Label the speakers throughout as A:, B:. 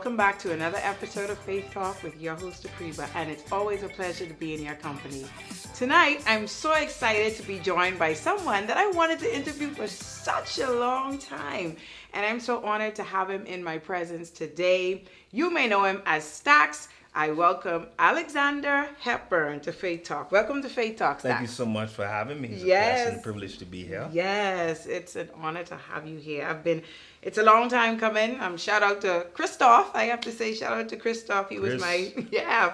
A: welcome back to another episode of Faith Talk with your host, Apriba, and it's always a pleasure to be in your company. Tonight, I'm so excited to be joined by someone that I wanted to interview for such a long time, and I'm so honored to have him in my presence today. You may know him as STACS. I welcome Alexander Hepburn to Faith Talk. Welcome to Faith Talk, STACS.
B: Thank you so much for having me. It's a
A: Yes.
B: blessing and privilege to be here.
A: Yes, it's an honor to have you here. It's a long time coming. Shout out to Christoph. I have to say shout out to Christoph. He was my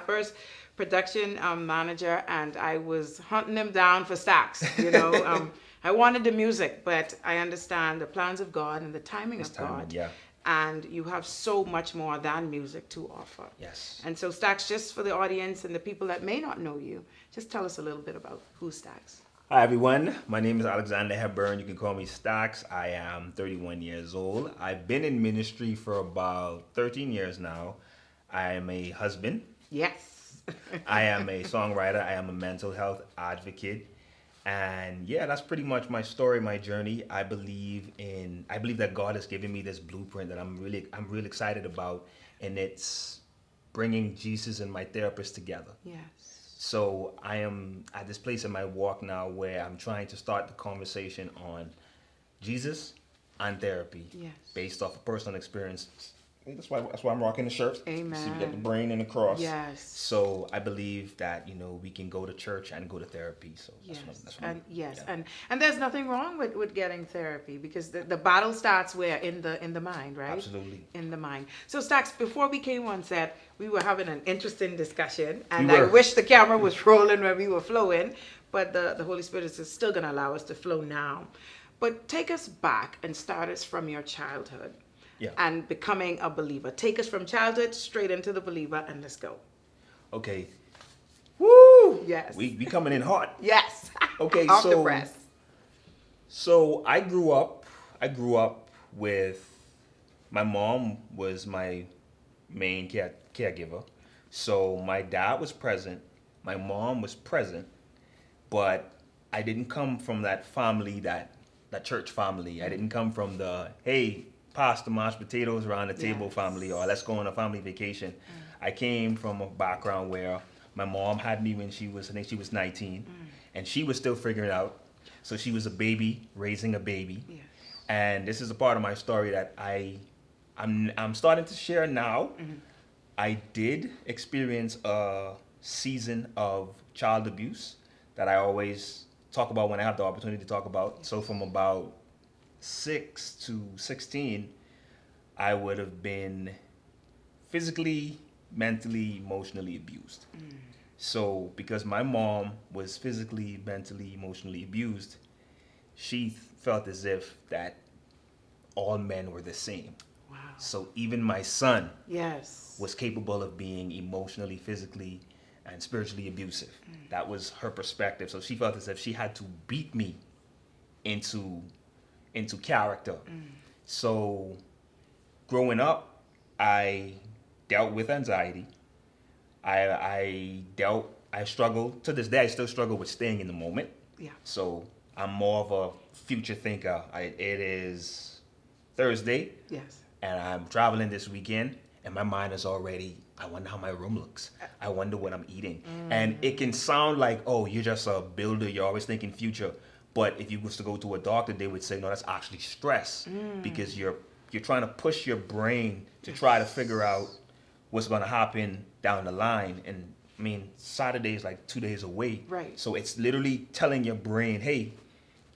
A: first production manager, and I was hunting him down for STACS. I wanted the music, but I understand the plans of God and the timing of God.
B: Yeah.
A: And you have so much more than music to offer.
B: Yes.
A: And so STACS, just for the audience and the people that may not know you, just tell us a little bit about who's STACS.
B: Hi everyone, my name is Alexander Hepburn. You can call me STACS. I am 31 years old. I've been in ministry for about 13 years now. I am a husband.
A: Yes.
B: I am a songwriter. I am a mental health advocate. And yeah, that's pretty much my story, my journey. I believe that God has given me this blueprint that I'm really excited about, and it's bringing Jesus and my therapist together.
A: Yes.
B: So I am at this place in my walk now where I'm trying to start the conversation on Jesus and therapy, based off of personal experience. That's why I'm rocking the shirt.
A: Amen.
B: See, we got the brain and the cross.
A: Yes.
B: So I believe that we can go to church and go to therapy. So
A: and there's nothing wrong with getting therapy, because the battle starts where in the mind, right?
B: Absolutely.
A: In the mind. So STACS, before we came on set, we were having an interesting discussion, and I wish the camera was rolling when we were flowing, but the Holy Spirit is still going to allow us to flow now. But take us back and start us from your childhood.
B: Yeah.
A: And becoming a believer. Take us from childhood straight into the believer, and let's go.
B: Okay. Woo!
A: Yes.
B: We coming in hot.
A: Yes.
B: Okay,
A: Off the press.
B: So I grew up with my mom was my main caregiver. So my dad was present, my mom was present, but I didn't come from that family, that church family. I didn't come from the, hey, pasta, mashed potatoes around the table family, or let's go on a family vacation. I came from a background where my mom had me when I think she was 19, and she was still figuring it out. So she was a baby raising a baby.
A: Yes.
B: And this is a part of my story that I'm starting to share now. I did experience a season of child abuse that I always talk about when I have the opportunity to talk about. So from about 6 to 16, I would have been physically, mentally, emotionally abused. So because my mom was physically, mentally, emotionally abused, she felt as if that all men were the same.
A: Wow.
B: So even my son
A: Yes.
B: was capable of being emotionally, physically, and spiritually abusive. That was her perspective. So she felt as if she had to beat me into character. So growing up, I dealt with anxiety. I struggled, to this day I still struggle with staying in the moment.
A: Yeah.
B: So I'm more of a future thinker. It is Thursday.
A: Yes.
B: And I'm traveling this weekend, and my mind is already, I wonder how my room looks. I wonder what I'm eating. And it can sound like, oh, you're just a builder, you're always thinking future. But if you was to go to a doctor, they would say, no, that's actually stress, because you're trying to push your brain to try to figure out what's going to happen down the line. And I mean, Saturday is like 2 days away.
A: Right.
B: So it's literally telling your brain, hey,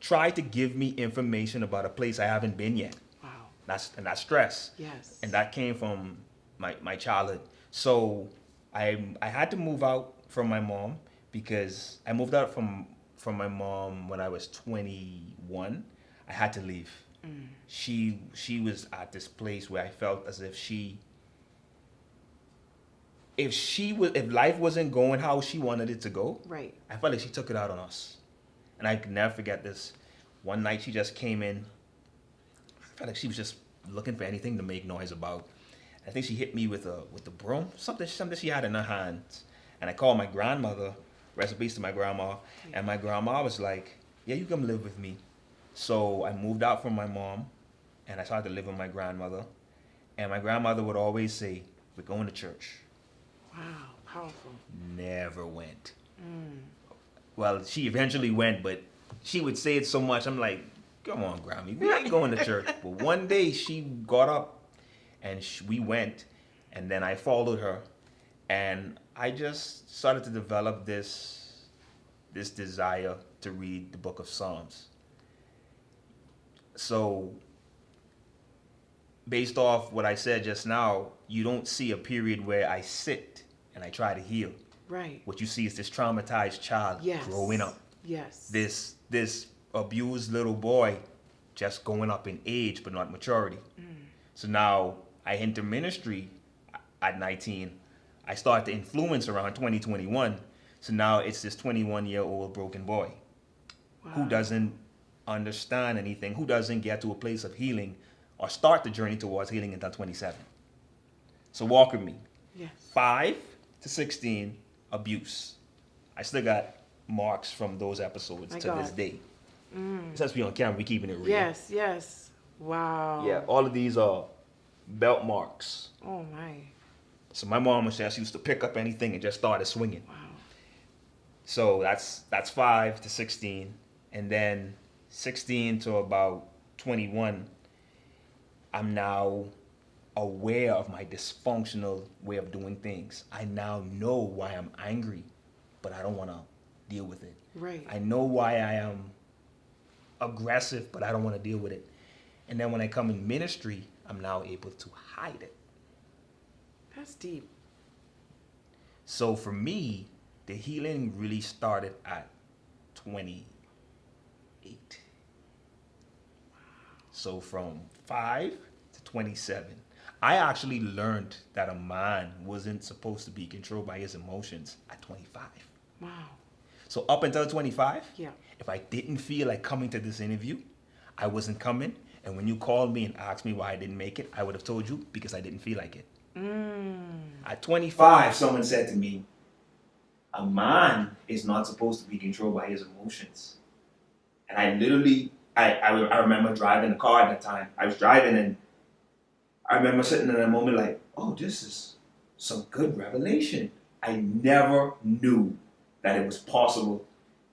B: try to give me information about a place I haven't been yet.
A: Wow.
B: That's stress.
A: Yes.
B: And that came from my childhood. So I had to move out from my mom, because I moved out from my mom when I was 21. I had to leave. She was at this place where I felt as if if life wasn't going how she wanted it to go,
A: Right.
B: I felt like she took it out on us. And I could never forget this. One night she just came in. I felt like she was just looking for anything to make noise about. I think she hit me with the broom, something she had in her hands. And I called my grandmother, rest in peace to my grandma, and my grandma was like, yeah, you come live with me. So I moved out from my mom, and I started to live with my grandmother. And my grandmother would always say, we're going to church.
A: Wow, powerful.
B: Never went. Well, she eventually went, but she would say it so much. I'm like, come on, Grammy, we ain't going to church. But one day she got up and we went, and then I followed her, and I just started to develop this desire to read the book of Psalms. So based off what I said just now, you don't see a period where I sit and I try to heal.
A: Right.
B: What you see is this traumatized child growing up.
A: Yes.
B: This abused little boy just going up in age but not maturity. So now I enter ministry at 19. I start to influence around 2021. So now it's this 21-year-old broken boy who doesn't understand anything, who doesn't get to a place of healing or start the journey towards healing until 27. So walk with me.
A: Yes.
B: 5 to 16, abuse. I still got marks from those episodes this day. Since we on camera, we keeping it real.
A: Yes, yes. Wow.
B: Yeah, all of these are belt marks.
A: Oh my.
B: So my mom was just used to pick up anything and just started swinging.
A: Wow.
B: So that's 5 to 16, and then 16 to about 21, I'm now aware of my dysfunctional way of doing things. I now know why I'm angry, but I don't want to deal with it.
A: Right.
B: I know why I am aggressive, but I don't want to deal with it. And then when I come in ministry, I'm now able to hide it.
A: That's deep.
B: So for me, the healing really started at 28. So from 5 to 27, I actually learned that a man wasn't supposed to be controlled by his emotions at 25.
A: Wow.
B: So up until 25,
A: Yeah.
B: if I didn't feel like coming to this interview, I wasn't coming. And when you called me and asked me why I didn't make it, I would have told you because I didn't feel like it. At 25, someone said to me, a man is not supposed to be controlled by his emotions. And I literally, I remember driving the car at that time. I was driving and I remember sitting in a moment like, oh, this is some good revelation. I never knew that it was possible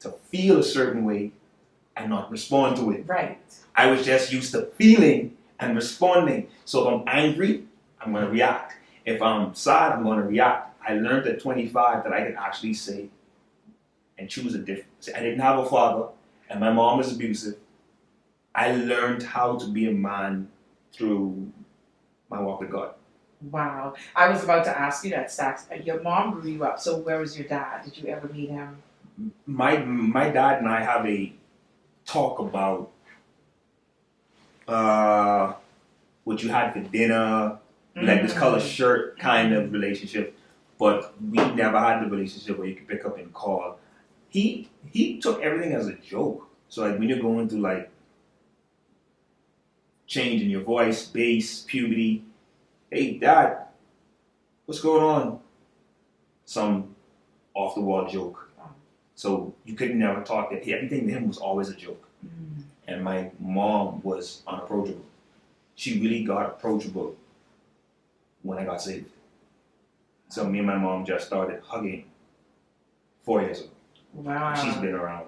B: to feel a certain way and not respond to it.
A: Right.
B: I was just used to feeling and responding. So if I'm angry, I'm going to react. If I'm sad, I'm going to react. I learned at 25 that I could actually say and choose a different. I didn't have a father, and my mom was abusive. I learned how to be a man through my walk with God.
A: Wow. I was about to ask you that, Stax. Your mom grew you up. So where was your dad? Did you ever meet him?
B: My dad and I have a talk about what you had for dinner, like this color shirt kind of relationship. But we never had the relationship where you could pick up and call. He took everything as a joke. So like when you're going through like change in your voice, bass, puberty, hey dad, what's going on? Some off the wall joke. So you could never talk that. Everything to him was always a joke. And my mom was unapproachable. She really got approachable when I got saved. So me and my mom just started hugging 4 years ago.
A: Wow.
B: She's been around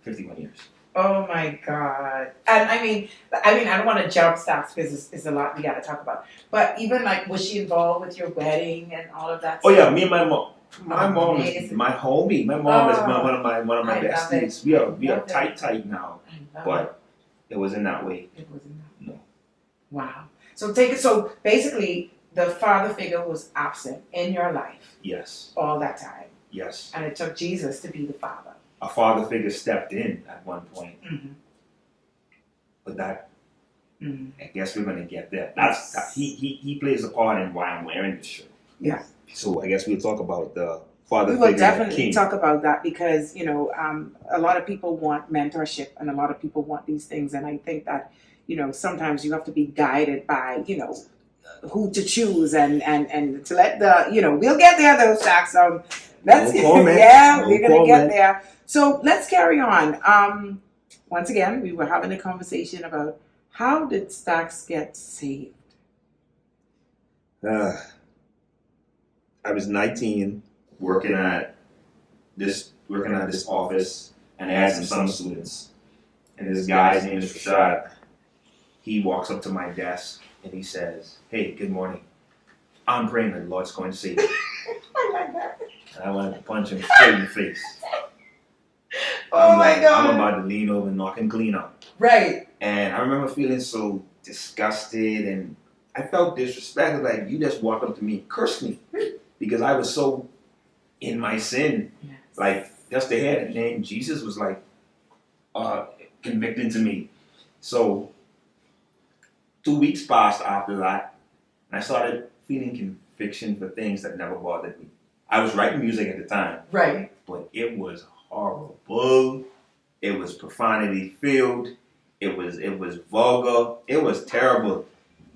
B: 51 years.
A: Oh my God. And I mean, I don't want to jump Stax because it's a lot we got to talk about. But even like, was she involved with your wedding and all of that?
B: Oh yeah, me and my mom. My mom is my homie. My mom is one of my besties. We are tight now. But it wasn't that way.
A: It wasn't that way.
B: No.
A: Wow. So basically the father figure was absent in your life.
B: Yes.
A: All that time.
B: Yes.
A: And it took Jesus to be the father.
B: A father figure stepped in at one point. But that, I guess we're going to get there. He plays a part in why I'm wearing this shirt.
A: Yeah.
B: So I guess we'll talk about the father figure.
A: We will definitely talk about that because, a lot of people want mentorship and a lot of people want these things. And I think that, sometimes you have to be guided by, who to choose and to let we'll get there though, Stax. We're going to get there. So let's carry on. Once again, we were having a conversation about how did Stax get saved?
B: I was 19, working at this office, and I had some summer students. And this guy's name is Rashad. He walks up to my desk and he says, "Hey, good morning. I'm praying that the Lord's going to save you." And I wanted to punch him straight in the face.
A: Oh my God.
B: I'm about to lean over and knock him clean out.
A: Right.
B: And I remember feeling so disgusted, and I felt disrespected. Like, you just walked up to me and cursed me because I was so in my sin.
A: Yes.
B: Like, just to hear the name Jesus was like convicting to me. So 2 weeks passed after that, and I started feeling conviction for things that never bothered me. I was writing music at the time,
A: Right.
B: but it was horrible. It was profanity filled. It was vulgar. It was terrible.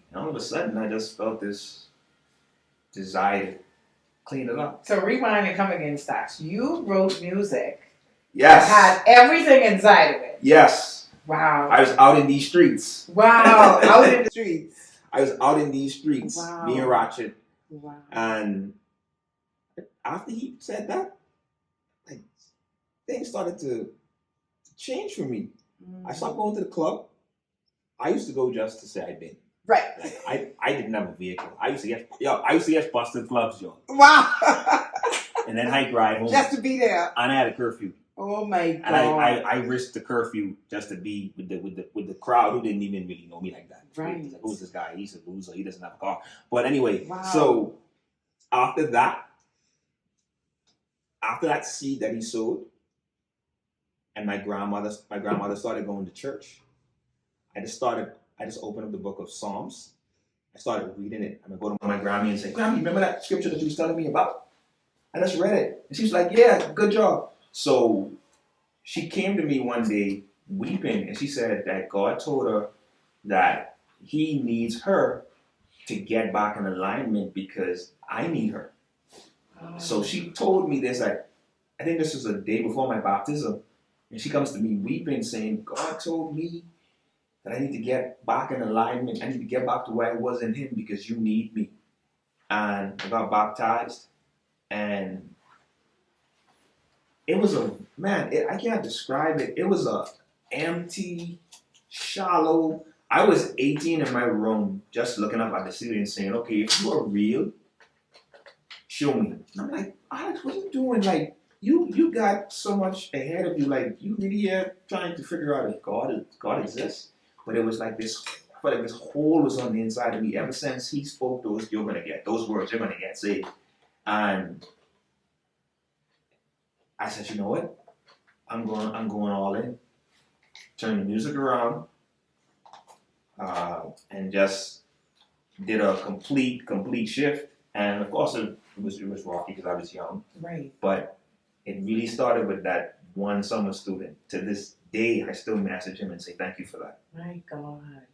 B: And all of a sudden, I just felt this desire to clean it up.
A: So rewind and come again, STACS. You wrote music
B: Yes.
A: that had everything inside of it.
B: Yes.
A: Wow.
B: I was out in these streets.
A: Wow. Out in the streets.
B: I was out in these streets,
A: Wow.
B: being ratchet.
A: Wow.
B: And after he said that, like, things started to change for me. I stopped going to the club. I used to go just to say I'd been.
A: Right.
B: Like, I didn't have a vehicle. I used to get busted clubs, yo.
A: Wow.
B: And then hike ride home.
A: Just to be there.
B: And I had a curfew.
A: Oh my God.
B: And I risked the curfew just to be with the crowd who didn't even really know me like that.
A: Right.
B: Like, who's this guy? He's a loser. He doesn't have a car. But anyway,
A: Wow.
B: so after that seed that he sowed, and my grandmother started going to church. I just opened up the book of Psalms. I started reading it. I'm gonna go to my Grammy and say, "Grammy, remember that scripture that you was telling me about?" I just read it. And she was like, "Yeah, good job." So she came to me one day weeping, and she said that God told her that he needs her to get back in alignment because I need her.
A: Oh.
B: So she told me this, I think this was a day before my baptism, and she comes to me weeping saying, "God told me that I need to get back in alignment. I need to get back to where I was in him because you need me." And I got baptized, and it was I can't describe it. It was a empty, shallow. I was 18 in my room just looking up at the ceiling and saying, "Okay, if you are real, show me." And I'm like, "Alex, what are you doing? Like, you got so much ahead of you. Like, you really are trying to figure out if God exists." But it was like this, I felt like this hole was on the inside of me. Ever since he spoke those words, you're gonna get saved. And I said, "You know what? I'm going all in. Turn the music around, and just did a complete shift." And of course, it was rocky because I was young.
A: Right.
B: But it really started with that one summer student. To this day, I still message him and say thank you for that.
A: My God.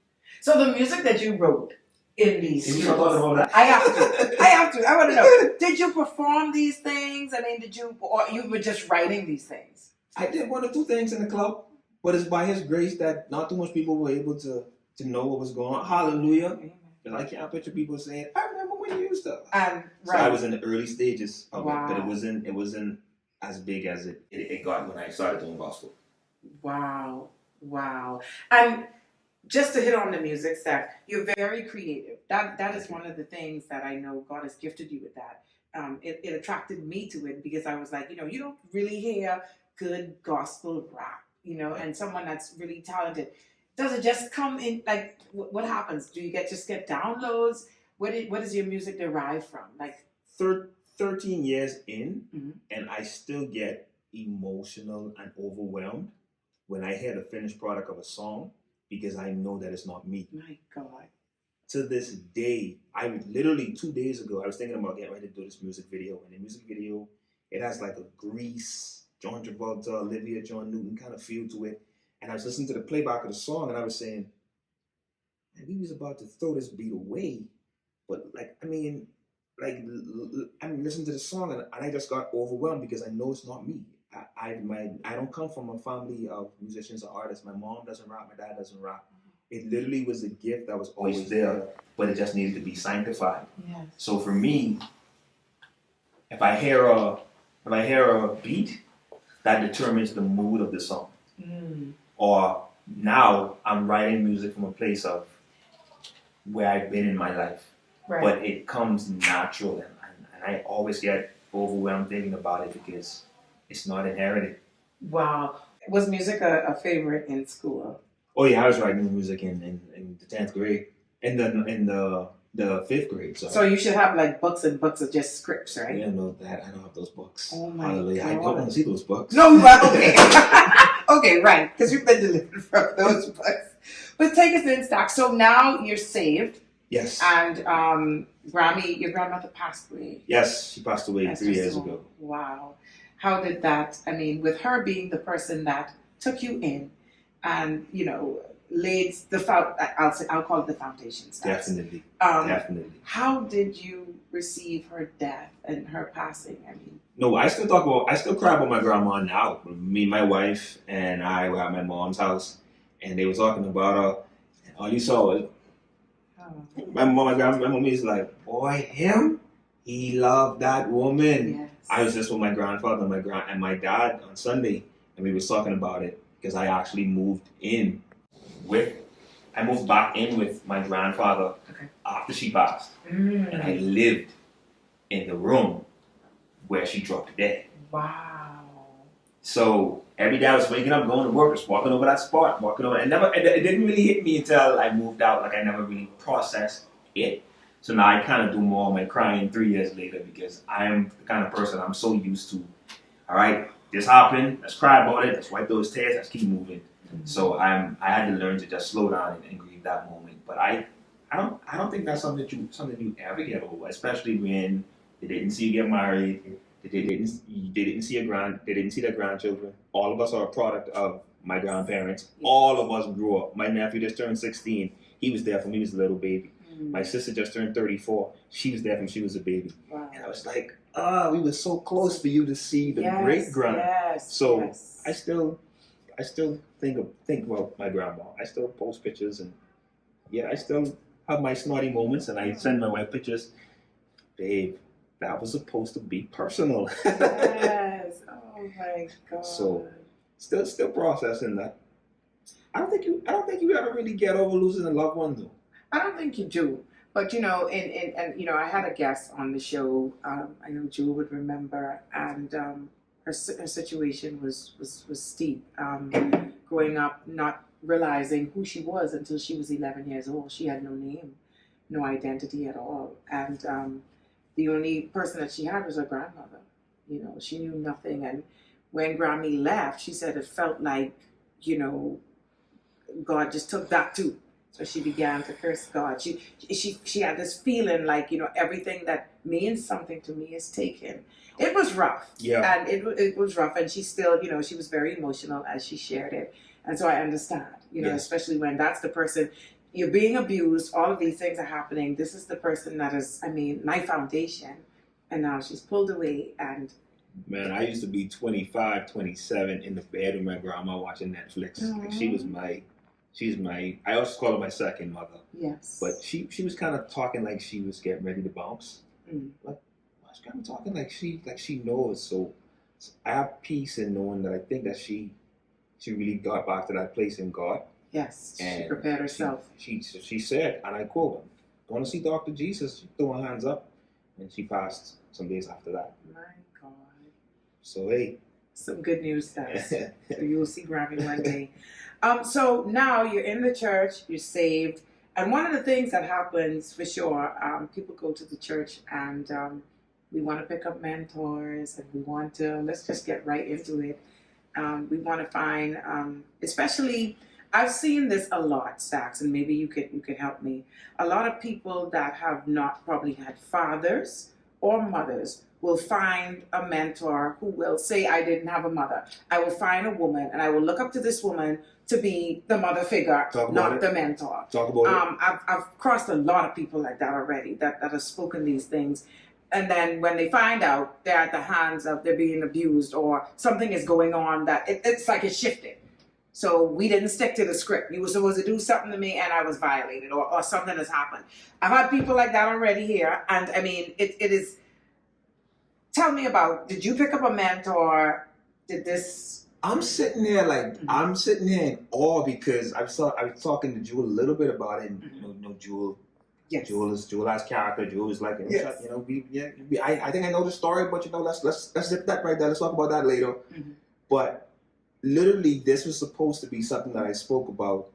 A: So the music that you wrote in these
B: Is you talking about that?
A: I have to. I want to know. Did you perform these things? I mean, or you were just writing these things?
B: I did one or two things in the club, but it's by his grace that not too much people were able to know what was going on. Hallelujah. Because I can't picture people saying, "I remember when you used to."
A: And
B: So
A: right.
B: I was in the early stages of
A: Wow.
B: it, but it wasn't as big as it got when I started doing gospel.
A: Wow. And just to hit on the music stuff, you're very creative. That is one of the things that I know God has gifted you with that. It attracted me to it because I was like, you don't really hear good gospel rap, and someone that's really talented. Does it just come in, like, what happens? Do you just get downloads? What is your music derived from? Like
B: 13 years in,
A: Mhm.
B: and I still get emotional and overwhelmed when I hear the finished product of a song because I know that it's not me.
A: My God.
B: To this day, I literally 2 days ago, I was thinking about getting ready to do this music video. And the music video, it has like a Grease, John Travolta, Olivia, John Newton kind of feel to it. And I was listening to the playback of the song, and I was saying, "Man, we was about to throw this beat away." But I'm listening to the song, and I just got overwhelmed because I know it's not me. I don't come from a family of musicians or artists. My mom doesn't rap, my dad doesn't rap. It literally was a gift that was always there, but it just needed to be sanctified.
A: Yes.
B: So for me, if I hear a beat, that determines the mood of the song. Or now I'm writing music from a place of where I've been in my life, but it comes natural, and I always get overwhelmed thinking about it because it's not inherited.
A: Wow. Was music a favorite in school?
B: Oh yeah, I was writing music in the 10th grade, in the 5th grade.
A: So you should have like books and books of just scripts, right?
B: Yeah, no, that I don't have those books.
A: Oh my
B: Hallelujah.
A: God.
B: I don't want to see those books.
A: No, but okay. Okay, right, because you've been delivered from those books. But take us in, Stack. So now you're saved.
B: Yes.
A: And your grandmother passed away.
B: Yes, she passed away 3 years ago.
A: Wow. How did that, I mean, with her being the person that took you in and, you know, laid I'll call it the foundation.
B: Definitely. Definitely.
A: How did you receive her death and her passing? I mean,
B: no, I still cry about my grandma now. Me, my wife, and I were at my mom's house, and they were talking about her. And all you saw was my mommy is like, boy, him, he loved that woman.
A: Yes.
B: I was just with my grandfather and my dad on Sunday, and we was talking about it because I actually moved back in with my grandfather after she passed, and I lived in the room where she dropped dead.
A: Wow.
B: So every day I was waking up, going to work, just walking over that spot, it didn't really hit me until I moved out. Like I never really processed it. So now I kind of do more of my crying 3 years later because I'm the kind of person I'm so used to. All right, this happened. Let's cry about it. Let's wipe those tears. Let's keep moving. So I had to learn to just slow down and grieve that moment. But I don't think that's something you ever get over, especially when they didn't see you get married. They didn't see their grandchildren. All of us are a product of my grandparents. All of us grew up. My nephew just turned 16. He was there from he was a little baby. My sister just turned 34. She was there from she was a baby.
A: Wow.
B: And I was like, we were so close for you to see the great grand.
A: Yes,
B: so
A: yes.
B: I still think about my grandma. I still post pictures, and I still have my snotty moments, and I send my wife pictures. Babe, that was supposed to be personal.
A: Yes. Oh my God.
B: So still processing that. I don't think you ever really get over losing a loved one though.
A: I don't think you do. But you know, and you know, I had a guest on the show. I know Jewel would remember, and her situation was steep. Growing up, not realizing who she was until she was 11 years old. She had no name, no identity at all, and the only person that she had was her grandmother. You know, she knew nothing. And when Grammy left, she said it felt like, you know, God just took that too. So she began to curse God. She had this feeling like, you know, everything that means something to me is taken. It was rough.
B: Yeah.
A: And it was rough. And she still, you know, she was very emotional as she shared it. And so I understand, you know, especially when that's the person, you're being abused, all of these things are happening. This is the person that is, I mean, my foundation. And now she's pulled away. And
B: man, I used to be 25, 27 in the bed with my grandma watching Netflix. Like she's my, I also call her my second mother.
A: Yes.
B: But she was kind of talking like she was getting ready to bounce. Like, why is grandma talking like she knows? So I have peace in knowing that I think that she really got back to that place in God.
A: Yes,
B: and
A: she prepared herself.
B: She said, and I quote, "Going to see Dr. Jesus." She threw her hands up, and she passed some days after that.
A: My God.
B: So hey,
A: some good news, guys. So you'll see Grammy one day. So now you're in the church, you're saved, and one of the things that happens for sure, people go to the church and we want to pick up mentors, and we want to, let's just get right into it. We want to find, especially, I've seen this a lot, Stax, and maybe you could help me. A lot of people that have not probably had fathers or mothers will find a mentor who will say, I didn't have a mother. I will find a woman, and I will look up to this woman to be the mother figure, not the mentor.
B: Talk about it.
A: I've crossed a lot of people like that already that have spoken these things. And then when they find out they're at the hands of, they're being abused or something is going on, that it's like it's shifted. So we didn't stick to the script. You were supposed to do something to me and I was violated, or something has happened. I've had people like that already here. And I mean, it is, tell me about, did you pick up a mentor? Did this?
B: I'm sitting here I'm sitting here in awe because I was talking to Jewel a little bit about it. And, you know, Jewel.
A: Yes.
B: Jewel has character. Jewel is like,
A: Yes.
B: you know, I think I know the story, but you know, let's zip that right there. Let's talk about that later. But literally, this was supposed to be something that I spoke about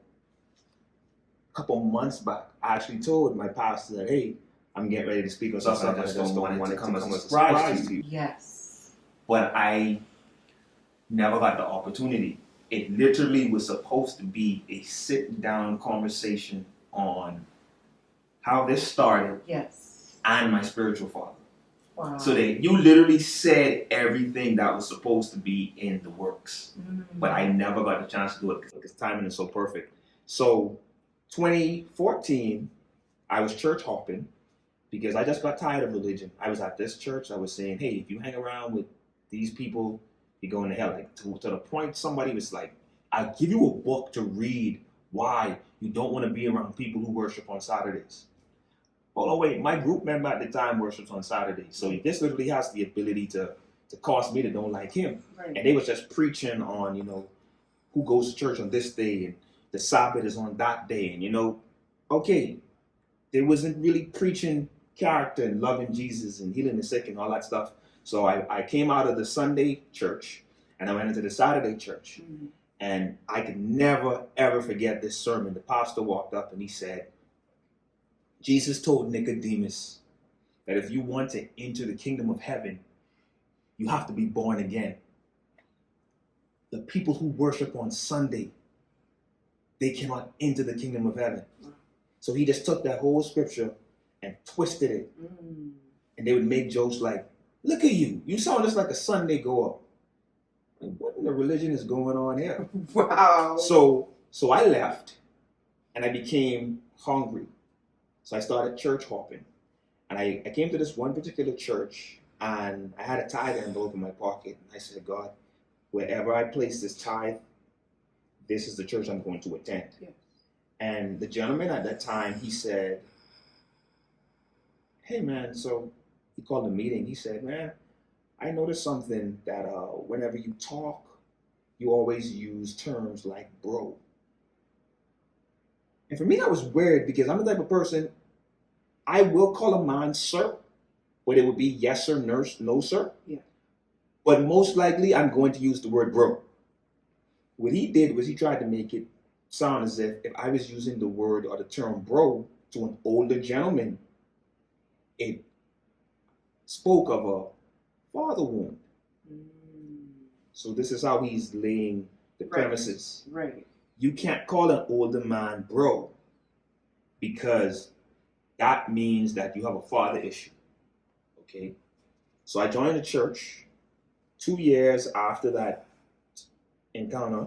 B: a couple months back. I actually told my pastor that, hey, I'm getting ready to speak on something. I just don't want it to come as a surprise to you.
A: Yes.
B: But I never got the opportunity. It literally was supposed to be a sit-down conversation on how this started,
A: yes,
B: and my spiritual father.
A: Wow.
B: So that you literally said everything that was supposed to be in the works. But I never got the chance to do it because timing is so perfect. So 2014, I was church hopping because I just got tired of religion. I was at this church. I was saying, hey, if you hang around with these people, you're going to hell. Like, to the point somebody was like, I'll give you a book to read why you don't want to be around people who worship on Saturdays. Oh, wait, my group member at the time worships on Saturdays. So this literally has the ability to cause me to don't like him.
A: Right.
B: And they was just preaching on, you know, who goes to church on this day and the Sabbath is on that day. And, you know, okay, they wasn't really preaching character and loving Jesus and healing the sick and all that stuff. So I came out of the Sunday church and I went into the Saturday church. And I could never, ever forget this sermon. The pastor walked up and he said, Jesus told Nicodemus that if you want to enter the kingdom of heaven, you have to be born again. The people who worship on Sunday, they cannot enter the kingdom of heaven. So he just took that whole scripture and twisted it. And they would make jokes like, look at you. You sound just like a Sunday goer. Like, what in the religion is going on here?
A: Wow.
B: So I left and I became hungry. So I started church hopping. And I came to this one particular church and I had a tithe envelope in my pocket. And I said, God, wherever I place this tithe, this is the church I'm going to attend. Yeah. And the gentleman at that time, he said, hey man, so he called a meeting. He said, man, I noticed something that whenever you talk, you always use terms like bro. And for me, that was weird because I'm the type of person, I will call a man sir, but it would be yes sir, nurse, no sir. Yeah. But most likely, I'm going to use the word bro. What he did was he tried to make it sound as if I was using the word or the term bro to an older gentleman, it spoke of a father wound. So this is how he's laying the premises.
A: Right.
B: You can't call an older man bro because that means that you have a father issue. Okay? So I joined the church. 2 years after that encounter,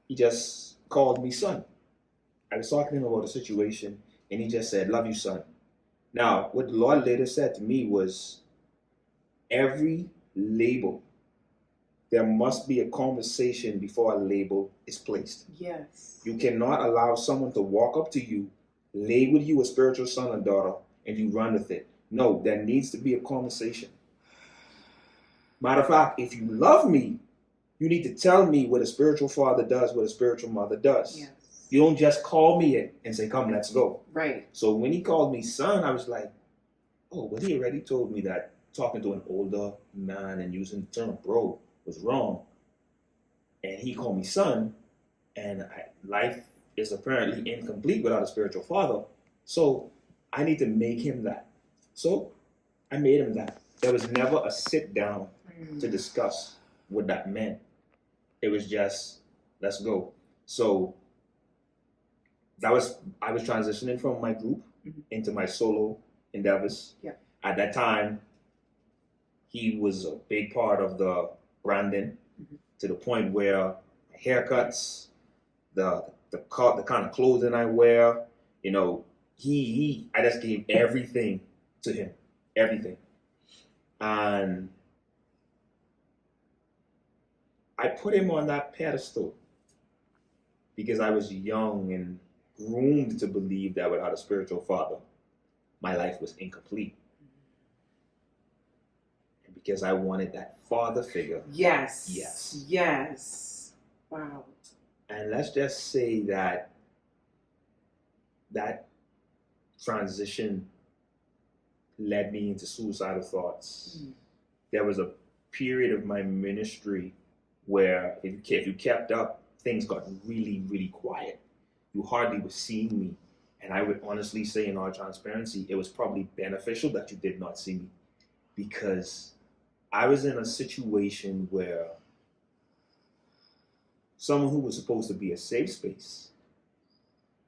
B: he just called me son. I was talking to him about the situation and he just said, love you, son. Now, what the Lord later said to me was, every label, there must be a conversation before a label is placed.
A: Yes.
B: You cannot allow someone to walk up to you, label you a spiritual son or daughter, and you run with it. No, there needs to be a conversation. Matter of fact, if you love me, you need to tell me what a spiritual father does, what a spiritual mother does. Yes. You don't just call me in and say, come, let's go. Right. So when he called me son, I was like, oh, well, he already told me that talking to an older man and using the term bro was wrong. And he called me son, and life is apparently incomplete without a spiritual father. So I need to make him that. So I made him that. There was never a sit down to discuss what that meant. It was just, let's go. So I was transitioning from my group into my solo endeavors. Yeah. At that time, he was a big part of the branding to the point where haircuts, the kind of clothing I wear, you know, I just gave everything to him, everything. And I put him on that pedestal because I was young and groomed to believe that without a spiritual father, my life was incomplete. And because I wanted that father figure.
A: Yes.
B: Yes.
A: Yes. Wow.
B: And let's just say that that transition led me into suicidal thoughts. There was a period of my ministry where if you kept up, things got really, really quiet. You hardly were seeing me. And I would honestly say, in all transparency, it was probably beneficial that you did not see me, because I was in a situation where someone who was supposed to be a safe space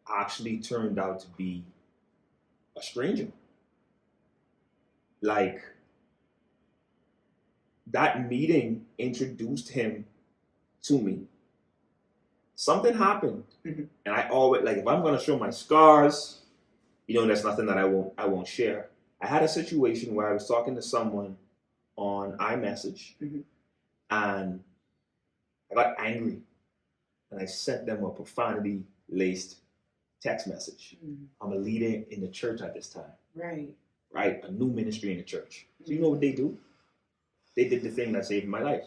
B: actually turned out to be a stranger. Like, that meeting introduced him to me. Something happened, and I always, like, if I'm gonna show my scars, that's nothing that I won't share. I had a situation where I was talking to someone on iMessage, and I got angry, and I sent them a profanity-laced text message. I'm a leader in the church at this time. Right? A new ministry in the church. So you know what they do? They did the thing that saved my life.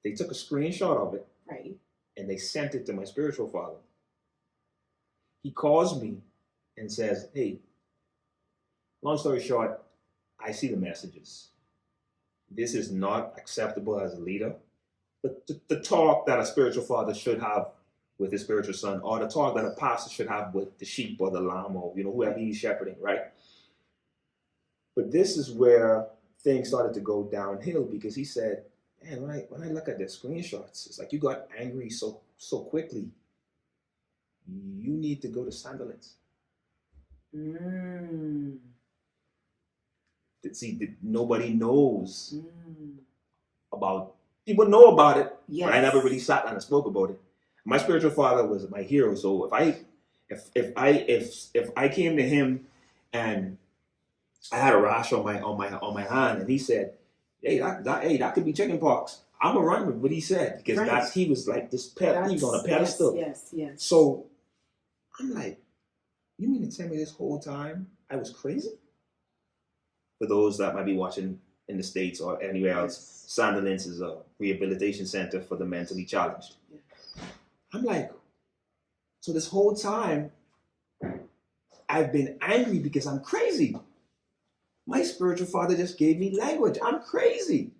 B: They took a screenshot of it.
A: Right.
B: And they sent it to my spiritual father. He calls me and says, hey, long story short, I see the messages. This is not acceptable as a leader. But the talk that a spiritual father should have with his spiritual son, or the talk that a pastor should have with the sheep or the lamb, or whoever he's shepherding, right? But this is where things started to go downhill, because he said, man, when I look at the screenshots, it's like you got angry so quickly. You need to go to Sandilands. See, nobody knows about. People know about it, but I never really sat down and spoke about it. My spiritual father was my hero, so if I came to him and I had a rash on my hand, and he said, hey, that could be chicken pox, I'm gonna run with what he said, because he was like this pet. He was on a pedestal.
A: Yes.
B: So I'm like, you mean to tell me this whole time I was crazy? For those that might be watching in the States or anywhere else, Sandilands is a rehabilitation center for the mentally challenged. I'm like, so this whole time I've been angry because I'm crazy. My spiritual father just gave me language. I'm crazy.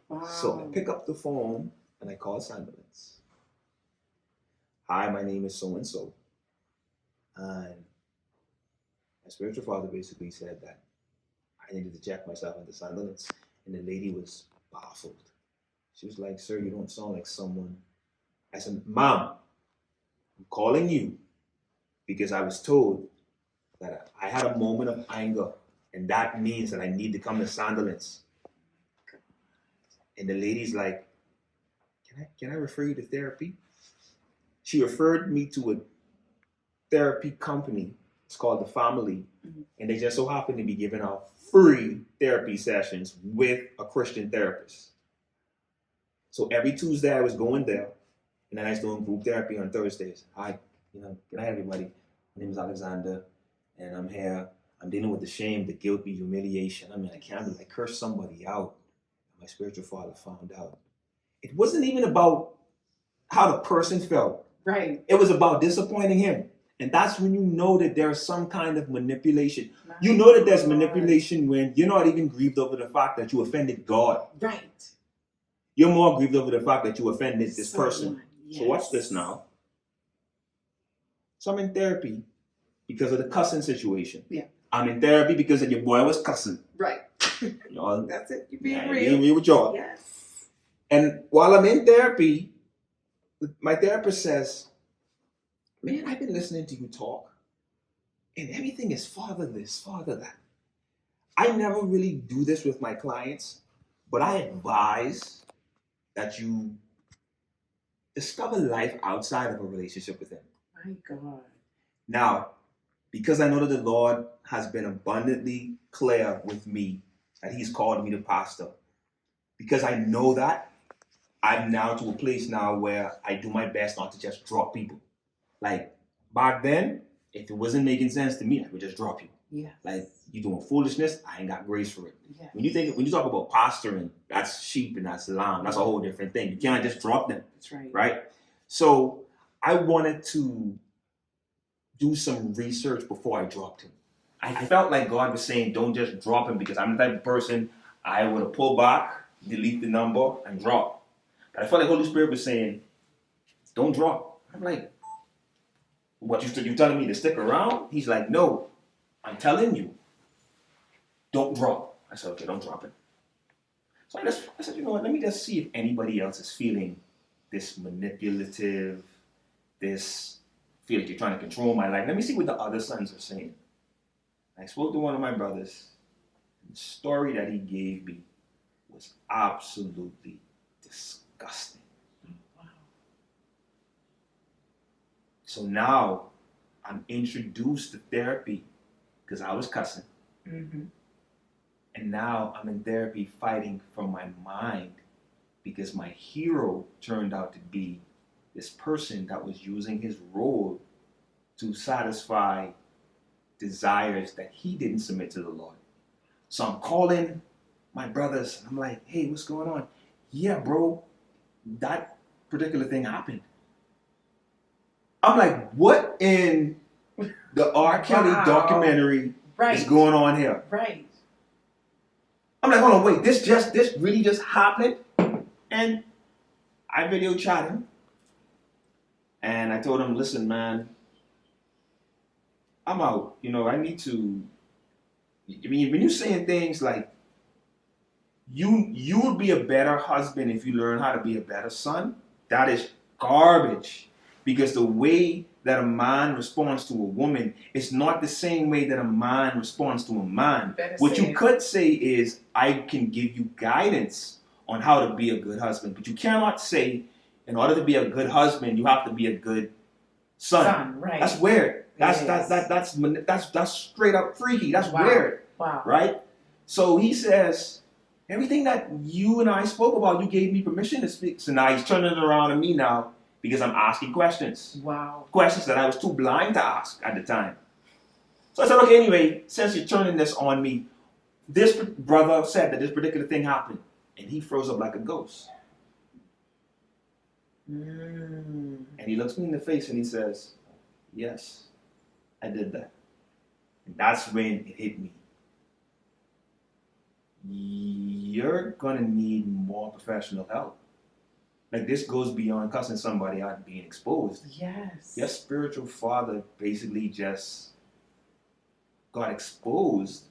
A: Wow.
B: So I pick up the phone and I call Sandilands. Hi, my name is so-and-so. And my spiritual father basically said that I needed to check myself into Sandilands. And the lady was baffled. She was like, sir, you don't sound like someone. I said, Mom, I'm calling you because I was told that I had a moment of anger, and that means that I need to come to Sandilands. And the lady's like, can I refer you to therapy? She referred me to a therapy company. It's called The Family. And they just so happen to be giving out free therapy sessions with a Christian therapist. So every Tuesday I was going there, and then I was doing group therapy on Thursdays. Hi, good night, everybody. My name is Alexander, and I'm here. I'm dealing with the shame, the guilt, the humiliation. I mean, I can't be like curse somebody out. My spiritual father found out. It wasn't even about how the person felt.
A: Right.
B: It was about disappointing him. And that's when you know that there's some kind of manipulation. You know that there's manipulation when you're not even grieved over the fact that you offended God.
A: Right.
B: You're more grieved over the fact that you offended this person.
A: Yes.
B: So watch this now. So I'm in therapy because of the cussing situation.
A: Yeah.
B: I'm in therapy because your boy was cussing.
A: Right. That's it. You're being real.
B: Being real with y'all.
A: Yes.
B: And while I'm in therapy, my therapist says, man, I've been listening to you talk, and everything is father this, father that. I never really do this with my clients, but I advise that you discover life outside of a relationship with him.
A: My God.
B: Now, because I know that the Lord has been abundantly clear with me that he's called me to pastor, because I know that, I'm now to a place now where I do my best not to just drop people. Like back then, if it wasn't making sense to me, I would just drop you.
A: Yes.
B: Like you doing foolishness, I ain't got grace for it.
A: Yes.
B: When you talk about pasturing, that's sheep and that's lamb. That's a whole different thing. You can't just drop them.
A: That's right.
B: Right? So I wanted to do some research before I dropped him. I felt like God was saying, don't just drop him, because I'm the type of person I would have pulled back, delete the number, and drop. But I felt like Holy Spirit was saying, don't drop. I'm like, what, you telling me to stick around? He's like, no, I'm telling you, don't drop. I said, okay, don't drop it. So I said, you know what, let me just see if anybody else is feeling this manipulative, this feel like you're trying to control my life. Let me see what the other sons are saying. I spoke to one of my brothers. The story that he gave me was absolutely disgusting.
A: Wow.
B: So now I'm introduced to therapy because I was cussing.
A: Mm-hmm.
B: And now I'm in therapy fighting from my mind because my hero turned out to be this person that was using his role to satisfy desires that he didn't submit to the Lord. So I'm calling my brothers and I'm like, hey, what's going on? Yeah, bro, that particular thing happened. I'm like, what in the R. Kelly documentary is going on here?
A: Right.
B: I'm like, hold on, wait, this really just happened? And I video chat him. And I told him, listen, man, I'm out. You know, I need to. I mean, when you're saying things like, you would be a better husband if you learn how to be a better son, that is garbage. Because the way that a man responds to a woman is not the same way that a man responds to a man. What you could say is, I can give you guidance on how to be a good husband. But you cannot say, in order to be a good husband, you have to be a good son.
A: Right.
B: That's weird. That's straight up freaky. That's weird.
A: Wow.
B: Right? So he says, everything that you and I spoke about, you gave me permission to speak. So now he's turning it around to me now because I'm asking questions.
A: Wow.
B: Questions that I was too blind to ask at the time. So I said, okay, anyway, since you're turning this on me, this brother said that this particular thing happened. And he froze up like a ghost. And he looks me in the face and he says, yes, I did that. And that's when it hit me. You're going to need more professional help. Like, this goes beyond cussing somebody out and being exposed.
A: Yes.
B: Your spiritual father basically just got exposed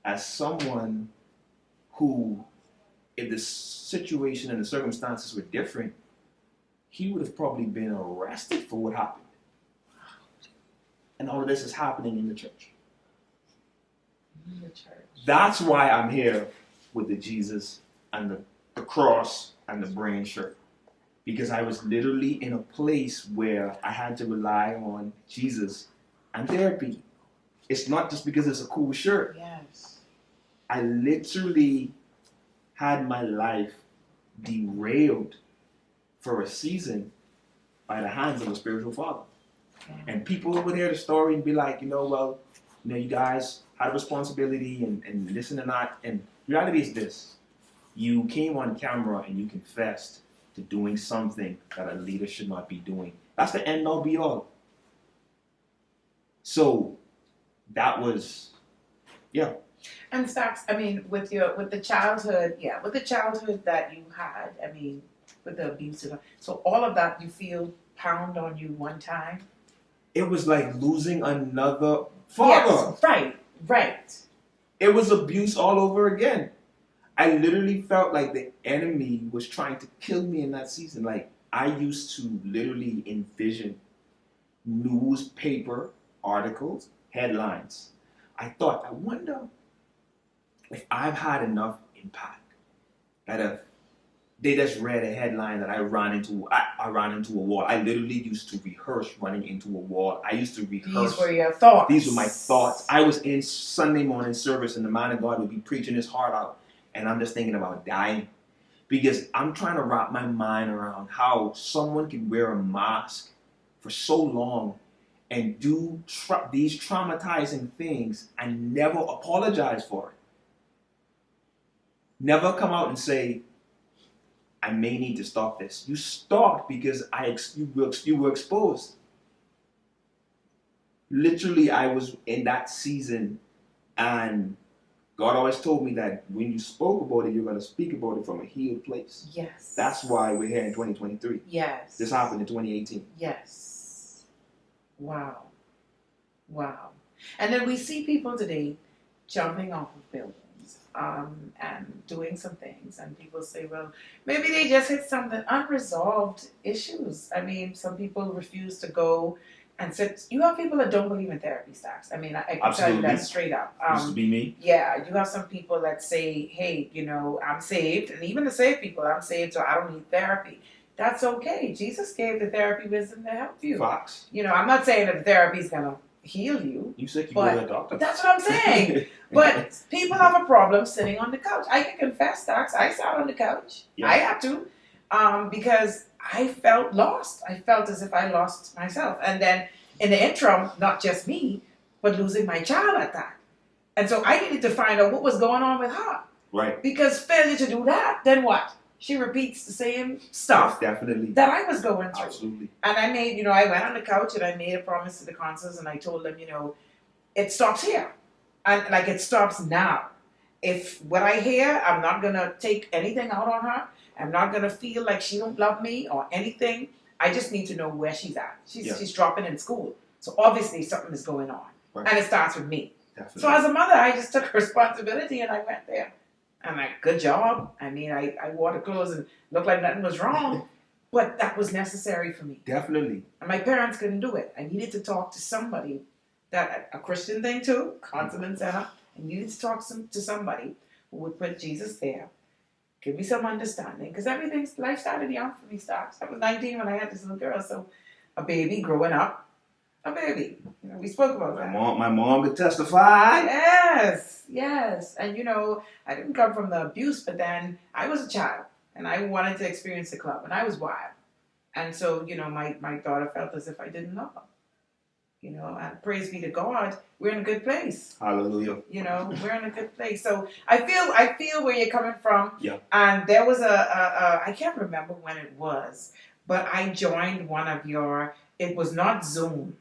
B: as someone who, if the situation and the circumstances were different, he would have probably been arrested for what happened. And all of this is happening in the church.
A: In the church.
B: That's why I'm here with the Jesus and the cross and the brain shirt. Because I was literally in a place where I had to rely on Jesus and therapy. It's not just because it's a cool shirt.
A: Yes.
B: I literally had my life derailed for a season by the hands of a spiritual father. Yeah. And people would hear the story and be like, well, you guys had a responsibility and this and that. And reality is this. You came on camera and you confessed to doing something that a leader should not be doing. That's the end all be all. So that was, yeah.
A: And STACS, I mean, with the childhood that you had, I mean, with the abuse, so all of that you feel pound on you one time?
B: It was like losing another father.
A: Yes, right.
B: It was abuse all over again. I literally felt like the enemy was trying to kill me in that season. Like, I used to literally envision newspaper articles, headlines. I wonder if I've had enough impact that if they just read a headline that I ran into a wall. I literally used to rehearse running into a wall. I used to rehearse.
A: These were your thoughts.
B: These were my thoughts. I was in Sunday morning service and the man of God would be preaching his heart out. And I'm just thinking about dying. Because I'm trying to wrap my mind around how someone can wear a mask for so long and do these traumatizing things and never apologize for it. Never come out and say, I may need to stop this. You stopped because you were exposed. Literally, I was in that season, and God always told me that when you spoke about it, you're going to speak about it from a healed place.
A: Yes.
B: That's why we're here in 2023.
A: Yes.
B: This happened in 2018.
A: Yes. Wow. Wow. And then we see people today jumping off of buildings and doing some things, and people say, well, maybe they just hit something unresolved issues. I mean, some people refuse to go and sit. You have people that don't believe in therapy, STACS. I mean, I can tell you that straight up.
B: Used to be me.
A: Yeah, you have some people that say, hey, you know, I'm saved, and even the saved people, I'm saved, so I don't need therapy. That's okay. Jesus gave the therapy wisdom to help you.
B: Fox.
A: You know, I'm not saying that the therapy is going to heal you.
B: You said you go to a doctor.
A: That's what I'm saying. But people have a problem sitting on the couch. I can confess, STACS, I sat on the couch. Yeah. I had to, because I felt lost. I felt as if I lost myself. And then in the interim, not just me, but losing my child at that. And so I needed to find out what was going on with her.
B: Right.
A: Because failure to do that, then what? She repeats the same stuff
B: definitely
A: that I was going through.
B: Absolutely.
A: And I made, you know, I went on the couch and I made a promise to the counselors, and I told them, you know, it stops here. And like, it stops now. If what I hear, I'm not going to take anything out on her. I'm not going to feel like she don't love me or anything. I just need to know where she's at. She's dropping in school. So obviously something is going on. Right. And it starts with me. Definitely. So as a mother, I just took responsibility and I went there. I'm like, good job. I mean, I wore the clothes and looked like nothing was wrong. But that was necessary for me.
B: Definitely.
A: And my parents couldn't do it. I needed to talk to somebody, that a Christian thing too, Consummate Center. I needed to talk to somebody who would put Jesus there. Give me some understanding. Because life started young for me, STACS. I was 19 when I had this little girl. So a baby growing up. A baby. You know, we spoke about that.
B: My mom could testify.
A: Yes. And you know, I didn't come from the abuse, but then I was a child and I wanted to experience the club, and I was wild. And so, you know, my daughter felt as if I didn't love her. You know, and praise be to God, we're in a good place.
B: Hallelujah.
A: You know, we're in a good place. So I feel where you're coming from.
B: Yeah.
A: And there was I can't remember when it was, but I joined one of it was not Zoom.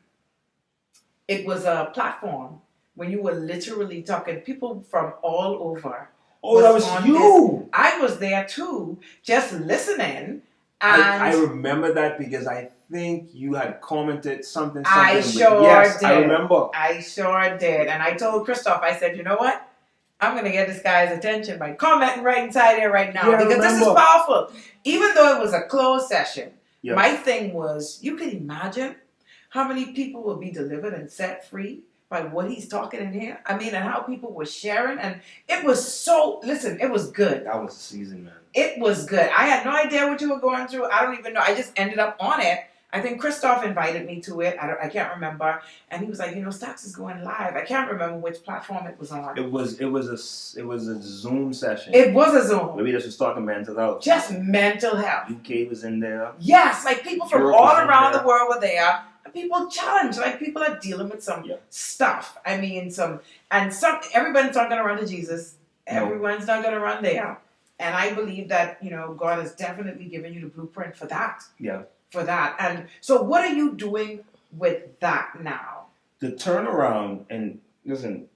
A: It was a platform when you were literally talking, people from all over.
B: Oh, that was you.
A: I was there too, just listening. And
B: I remember that because I think you had commented something.
A: I sure did.
B: I remember.
A: I sure did. And I told Christoph, I said, you know what? I'm going to get this guy's attention by commenting right inside here right now. Because this is powerful. Even though it was a closed session, my thing was, you can imagine how many people will be delivered and set free by what he's talking in here. I mean, and how people were sharing. And it was it was good.
B: That was the season, man.
A: It was good. I had no idea what you were going through. I don't even know. I just ended up on it. I think Christoph invited me to it. I can't remember. And he was like, you know, STACS is going live. I can't remember which platform it was on.
B: It was a Zoom session.
A: It was a Zoom.
B: Maybe this was talking mental health.
A: Just mental health.
B: UK was in there.
A: Yes, like people from all around the world were there. People challenge, like people are dealing with some stuff. I mean, everybody's not going to run to Jesus. Everyone's not going to run there. And I believe that, you know, God has definitely given you the blueprint for that.
B: Yeah.
A: For that. And so what are you doing with that now?
B: The turnaround, and listen,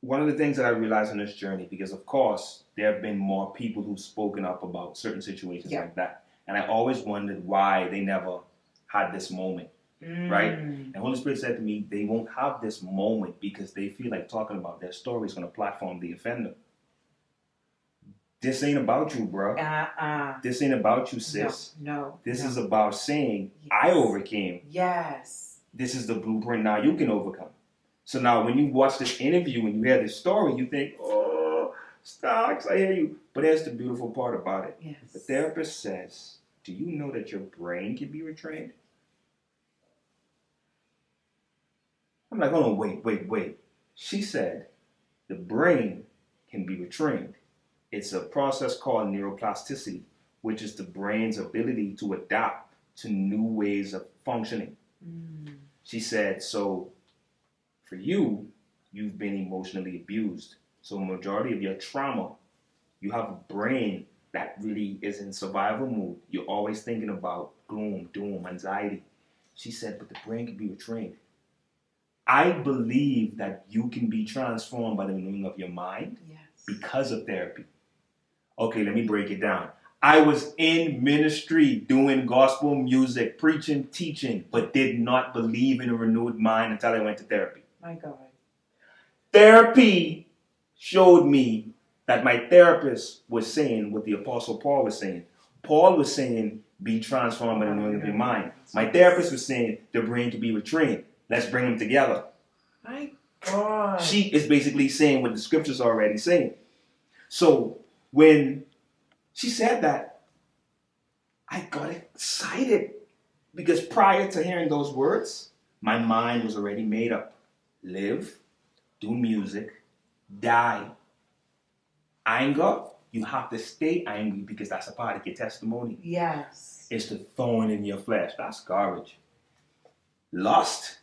B: one of the things that I realized on this journey, because of course, there have been more people who've spoken up about certain situations like that. And I always wondered why they never had this moment, right? And Holy Spirit said to me, they won't have this moment because they feel like talking about their story is going to platform the offender. This ain't about you, bro. This ain't about you, sis.
A: No.
B: This is about saying, I overcame.
A: Yes.
B: This is the blueprint now you can overcome. So now when you watch this interview and you hear this story, you think, oh, STACS, I hear you. But here's the beautiful part about it.
A: Yes.
B: The therapist says, do you know that your brain can be retrained? I'm like, oh, no, wait. She said, the brain can be retrained. It's a process called neuroplasticity, which is the brain's ability to adapt to new ways of functioning. She said, so for you, you've been emotionally abused. So majority of your trauma, you have a brain that really is in survival mode. You're always thinking about gloom, doom, anxiety. She said, but the brain can be retrained. I believe that you can be transformed by the renewing of your mind because of therapy. Okay, let me break it down. I was in ministry doing gospel music, preaching, teaching, but did not believe in a renewed mind until I went to therapy.
A: My God.
B: Therapy showed me that my therapist was saying what the Apostle Paul was saying. Paul was saying, be transformed by the renewing of your mind. My therapist was saying, the brain can be retrained. Let's bring them together.
A: My God.
B: She is basically saying what the scriptures are already saying. So when she said that, I got excited because prior to hearing those words, my mind was already made up. Live, do music, die. Anger, you have to stay angry because that's a part of your testimony.
A: Yes.
B: It's the thorn in your flesh. That's garbage. Lust,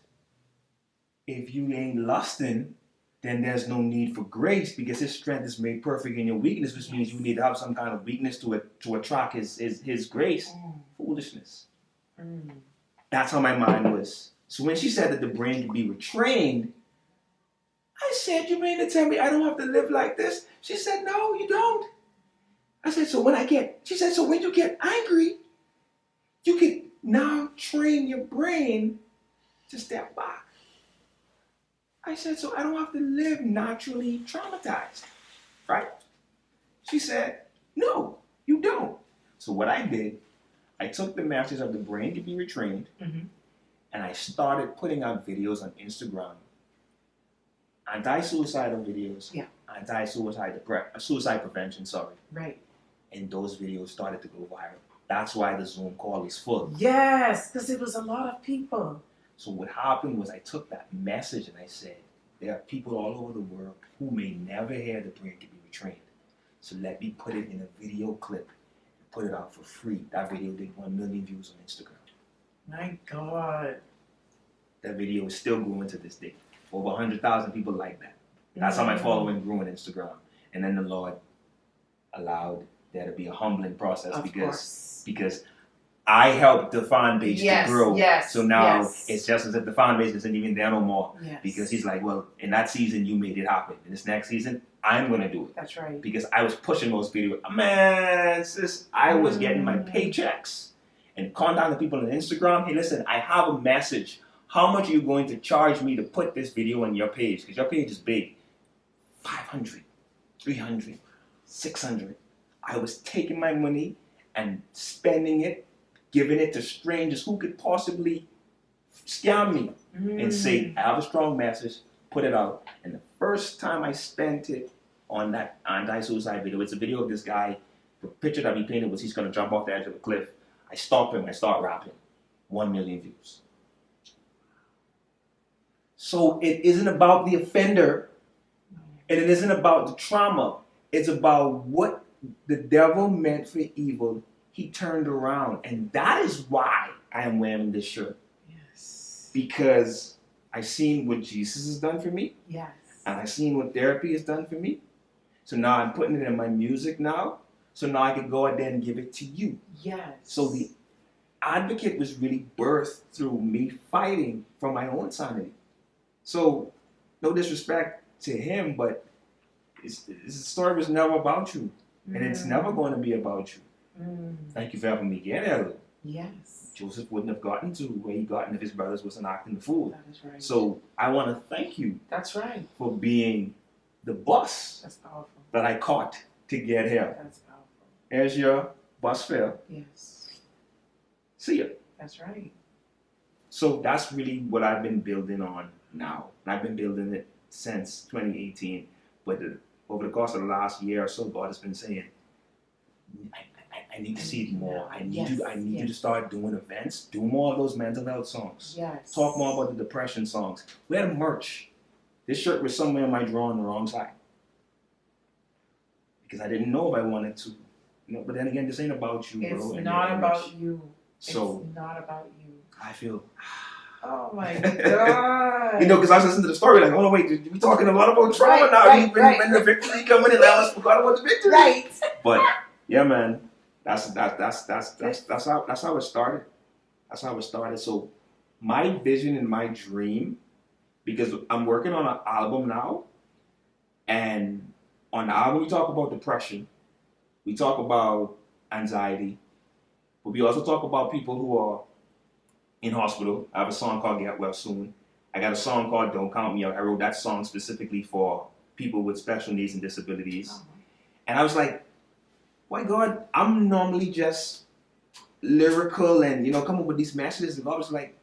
B: if you ain't lusting, then there's no need for grace because his strength is made perfect in your weakness, which means you need to have some kind of weakness to attract his grace. Foolishness. That's how my mind was. So when she said that the brain can be retrained, I said, you mean to tell me I don't have to live like this? She said, no, you don't. I said, she said, so when you get angry, you can now train your brain to step back. I said, so I don't have to live naturally traumatized, right? She said, no, you don't. So what I did, I took the message of the brain to be retrained, and I started putting out videos on Instagram. Anti-suicidal videos, suicide prevention,
A: Right.
B: And those videos started to go viral. That's why the Zoom call is full.
A: Yes, because it was a lot of people.
B: So what happened was I took that message and I said, there are people all over the world who may never hear the brain can be retrained. So let me put it in a video clip and put it out for free. That video did 1 million views on Instagram.
A: My God.
B: That video is still growing to this day. Over 100,000 people like that. That's how my following grew on Instagram. And then the Lord allowed there to be a humbling process because I helped the fan base to grow. So now it's just as if the fan base isn't even there no more. Because he's like, well, in that season you made it happen. In this next season, I'm going to do it.
A: That's right.
B: Because I was pushing those videos. Man, sis, I was getting my paychecks and contacting people on Instagram. Hey, listen, I have a message. How much are you going to charge me to put this video on your page? Because your page is big. 500, 300, 600. I was taking my money and spending it, giving it to strangers who could possibly scam me and say, I have a strong message, put it out. And the first time I spent it on that anti-suicide video, it's a video of this guy, the picture that he painted was he's going to jump off the edge of a cliff. I stop him, I start rapping. 1 million views. So it isn't about the offender, and it isn't about the trauma. It's about what the devil meant for evil, he turned around. And that is why I am wearing this shirt.
A: Yes.
B: Because I've seen what Jesus has done for me.
A: Yes.
B: And I've seen what therapy has done for me. So now I'm putting it in my music now. So now I can go out there and give it to you.
A: Yes.
B: So the advocate was really birthed through me fighting for my own sanity. So, no disrespect to him, but the story was never about you. And it's never going to be about you. Thank you for helping me get there.
A: Yes.
B: Joseph wouldn't have gotten to where he gotten if his brothers wasn't acting the fool.
A: That is right.
B: So, I want to thank you.
A: That's right.
B: For being the bus.
A: That's powerful.
B: That I caught to get here.
A: That's powerful.
B: There's your bus fare.
A: Yes.
B: See ya.
A: That's right.
B: So, that's really what I've been building on now. And I've been building it since 2018. But over the course of the last year or so, God has been saying, I need to see it more. I need you to start doing events. Do more of those mental health songs.
A: Yes.
B: Talk more about the depression songs. Wear the merch. This shirt was somewhere in my drawer on the wrong side. Because I didn't know if I wanted to. But then again, this ain't about you, bro.
A: It's not about you.
B: So
A: it's not about you.
B: I feel.
A: Oh my God.
B: Because I was listening to the story like, oh no, wait, we're talking a lot about trauma now. When the victory coming in, I forgot about the victory.
A: Right.
B: But yeah, man, that's how it started. That's how it started. So my vision and my dream, because I'm working on an album now, and on the album we talk about depression, we talk about anxiety, but we also talk about people who are in hospital. I have a song called Get Well Soon. I got a song called Don't Count Me Out. I wrote that song specifically for people with special needs and disabilities. And I was like, my God, I'm normally just lyrical and, come up with these messages. And God was like,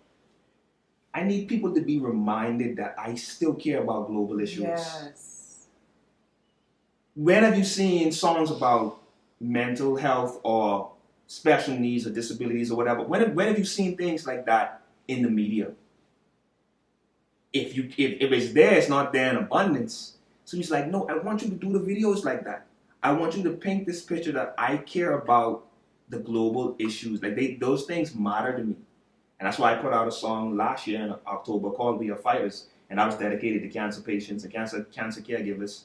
B: I need people to be reminded that I still care about global issues.
A: Yes.
B: When have you seen songs about mental health or special needs or disabilities or whatever? When have you seen things like that in the media? If it's there, it's not there in abundance. So he's like, no, I want you to do the videos like that. I want you to paint this picture that I care about the global issues. Like those things matter to me. And that's why I put out a song last year in October called We Are Fighters. And I was dedicated to cancer patients and cancer caregivers.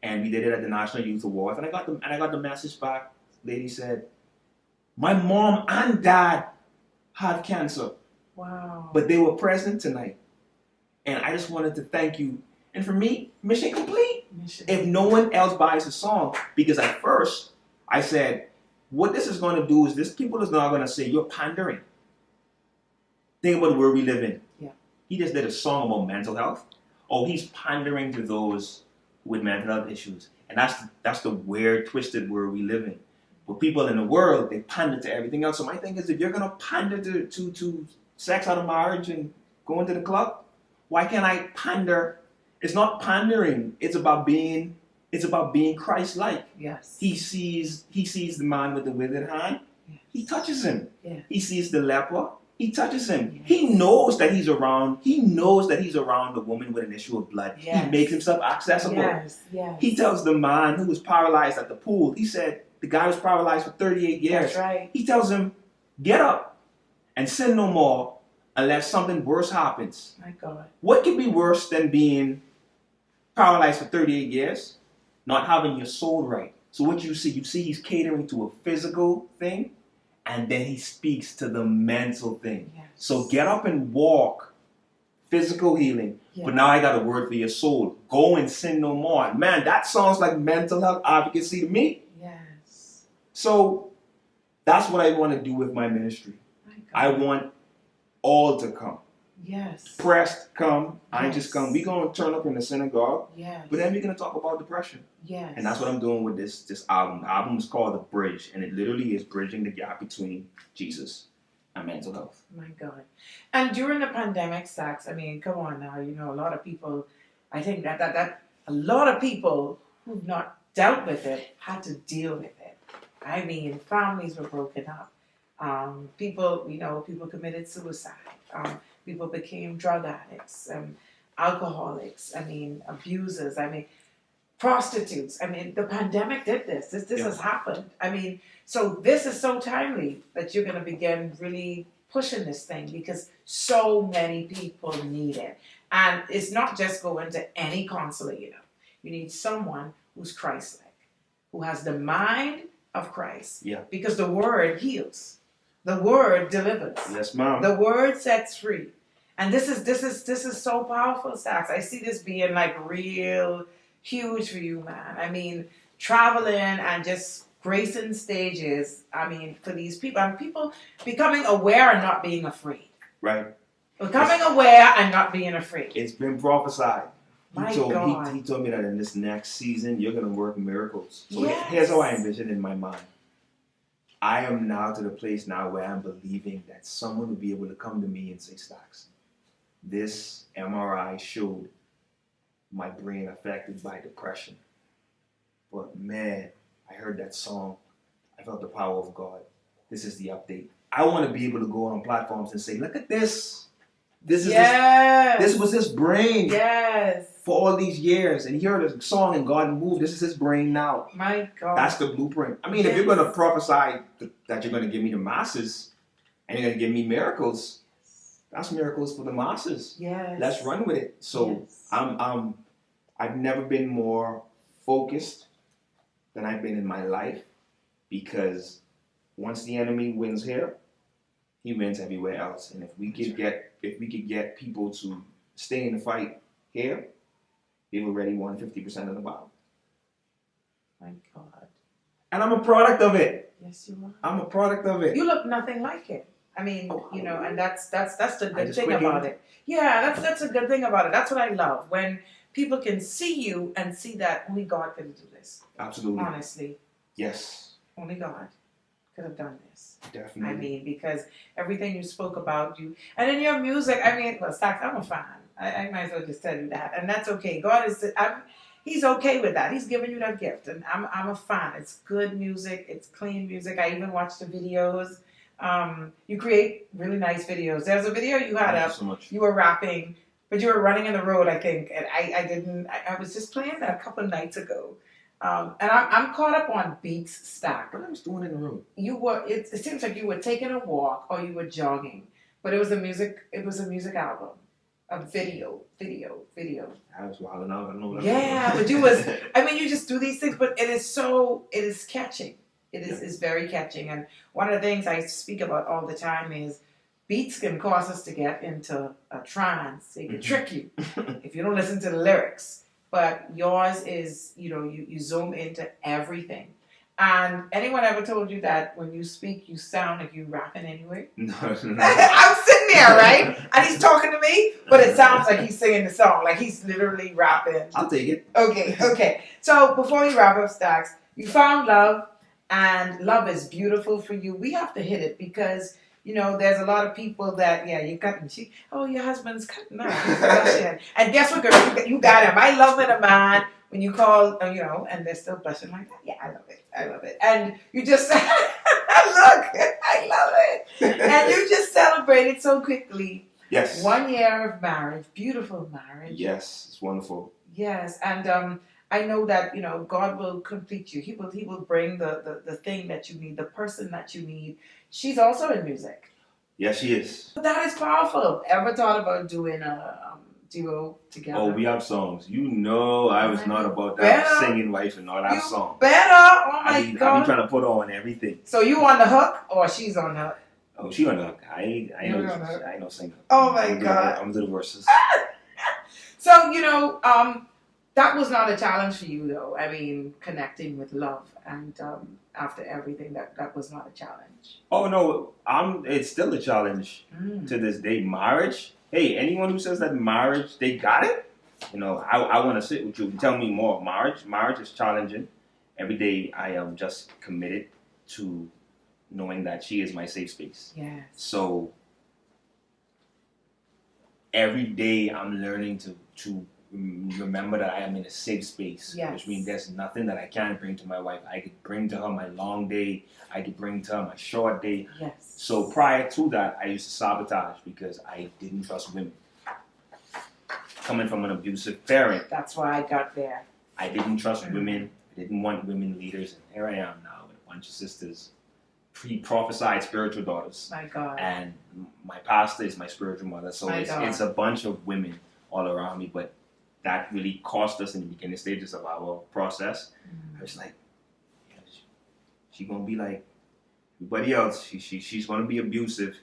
B: And we did it at the National Youth Awards. And I got the message back. Lady said, my mom and dad have cancer.
A: Wow.
B: But they were present tonight. And I just wanted to thank you. And for me, mission complete. If no one else buys the song, because at first I said, what this is going to do is people is not going to say, you're pandering. Think about the world we live in.
A: Yeah.
B: He just did a song about mental health. Oh, he's pandering to those with mental health issues. And that's the weird, twisted world we live in. But people in the world, they pander to everything else. So my thing is, if you're going to pander to sex out of marriage and going to the club, why can't I pander? It's not pandering. It's about being Christ-like.
A: Yes.
B: He sees the man with the withered hand. Yes. He touches him.
A: Yeah.
B: He sees the leper. He touches him.
A: Yes.
B: He knows that he's around. He knows that he's around the woman with an issue of blood.
A: Yes.
B: He makes himself accessible.
A: Yes. Yes.
B: He tells the man who was paralyzed at the pool. He said the guy was paralyzed for 38 years.
A: That's right.
B: He tells him, get up and sin no more unless something worse happens.
A: My God.
B: What could be worse than being paralyzed for 38 years? Not having your soul right. So what you see he's catering to a physical thing, and then he speaks to the mental thing.
A: Yes.
B: So get up and walk, physical healing.
A: Yes.
B: But now I got a word for your soul. Go and sin no more. Man, that sounds like mental health advocacy to me.
A: Yes.
B: So that's what I want to do with my ministry. I want all to come.
A: Yes.
B: Pressed, come.
A: Yes.
B: I just come. We're going to turn up in the synagogue.
A: Yes.
B: But then we're going to talk about depression.
A: Yes.
B: And that's what I'm doing with this album. The album is called The Bridge, and it literally is bridging the gap between Jesus and mental health.
A: My God. And during the pandemic, STACS, I mean, come on now, a lot of people, I think that a lot of people who've not dealt with it had to deal with it. I mean, families were broken up. People committed suicide. People became drug addicts, alcoholics, abusers, prostitutes. The pandemic did this. This has happened. So this is so timely that you're going to begin really pushing this thing because so many people need it. And it's not just going to any counselor, You need someone who's Christ-like, who has the mind of Christ.
B: Yeah. Because
A: the Word heals. The Word delivers.
B: Yes, ma'am.
A: The Word sets free. And this is so powerful, STACS. I see this being like real huge for you, man. Traveling and just gracing stages, for these people. And people becoming aware and not being afraid.
B: Right.
A: Becoming aware and not being afraid.
B: It's been prophesied.
A: My God.
B: He told me that in this next season, you're going to work miracles. So
A: Yes.
B: Here's how I envision it in my mind. I am now to the place now where I'm believing that someone will be able to come to me and say, STACS, this MRI showed my brain affected by depression. But man, I heard that song. I felt the power of God. This is the update. I want to be able to go on platforms and say, look at this. This was his brain.
A: Yes.
B: For all these years. And he heard a song and God moved. This is his brain now.
A: My God.
B: That's the blueprint. If you're going to prophesy that you're going to give me the masses, and you're gonna give me miracles. That's miracles for the masses.
A: Yes.
B: Let's run with it. So I've never been more focused than I've been in my life, because once the enemy wins here, he wins everywhere else. And if we could get people to stay in the fight here, they've already won 50% of the battle.
A: My God.
B: And I'm a product of it.
A: Yes, you are.
B: I'm a product of it.
A: You look nothing like it. I mean, and that's the good thing
B: quit
A: about
B: game.
A: it. Yeah, that's a good thing about it. That's what I love, when people can see you and see that only God could do this.
B: Absolutely.
A: Honestly.
B: Yes.
A: Only God could have done this.
B: Definitely.
A: I mean, because everything you spoke about, and in your music, I mean, well, STACS, I'm a fan. I might as well just tell you that, and that's okay. God is, He's okay with that. He's given you that gift, and I'm a fan. It's good music. It's clean music. I even watch the videos. You create really nice videos. There's a video you had up.
B: So much.
A: You were rapping, but you were running in the road, I think, and I was just playing that a couple of nights ago. And I'm caught up on beats stack.
B: What I was doing in the room?
A: You were. It seems like you were taking a walk or you were jogging, but it was a music. It was a music album, a video.
B: I was wilding out. I don't know what
A: Yeah, but you was. I mean, you just do these things, but it is catching. It is very catching, and one of the things I speak about all the time is beats can cause us to get into a trance. They can trick you if you don't listen to the lyrics. But yours is, you zoom into everything. And anyone ever told you that when you speak, you sound like you rapping anyway?
B: No.
A: I'm sitting there, right? And he's talking to me, but it sounds like he's singing the song, like he's literally rapping.
B: I'll take it.
A: Okay. So before you wrap up, STACS, you found love, and love is beautiful for you. We have to hit it because, there's a lot of people that, you're cutting. Your husband's cutting up. He's blushing. And guess what, girl? You got him. I love it, a man. When you call, and they're still blushing like that. Yeah, I love it. And you just, look, I love it. And you just celebrated so quickly.
B: Yes.
A: 1 year of marriage, beautiful marriage.
B: Yes, it's wonderful.
A: Yes, and I know that, God will complete you. He will bring the thing that you need, the person that you need. She's also in music.
B: Yes, she is.
A: That is powerful. Ever thought about doing a duo together?
B: Oh, we have songs. I was not about that singing wife and all that song.
A: Better. Oh my God.
B: I be trying to put on everything.
A: So you on the hook or she's on the hook?
B: Oh, she on the hook. I ain't no singer.
A: Oh my God.
B: I'm little verses.
A: So, that was not a challenge for you though. I mean, connecting with love and after everything, that was not a challenge.
B: Oh no, it's still a challenge to this day. Marriage. Hey, anyone who says that marriage, they got it, I want to sit with you and tell me more. Marriage is challenging. Every day I am just committed to knowing that she is my safe space.
A: Yes.
B: So every day I'm learning to remember that I am in a safe space, which means there's nothing that I can't bring to my wife. I could bring to her my long day. I could bring to her my short day.
A: Yes.
B: So prior to that, I used to sabotage because I didn't trust women. Coming from an abusive parent.
A: That's why I got there.
B: I didn't trust women. I didn't want women leaders. And here I am now with a bunch of sisters, pre-prophesied spiritual daughters.
A: My God.
B: And my pastor is my spiritual mother. So it's a bunch of women all around me. But that really cost us in the beginning stages of our process. I was like, she's gonna be like everybody else. She's gonna be abusive,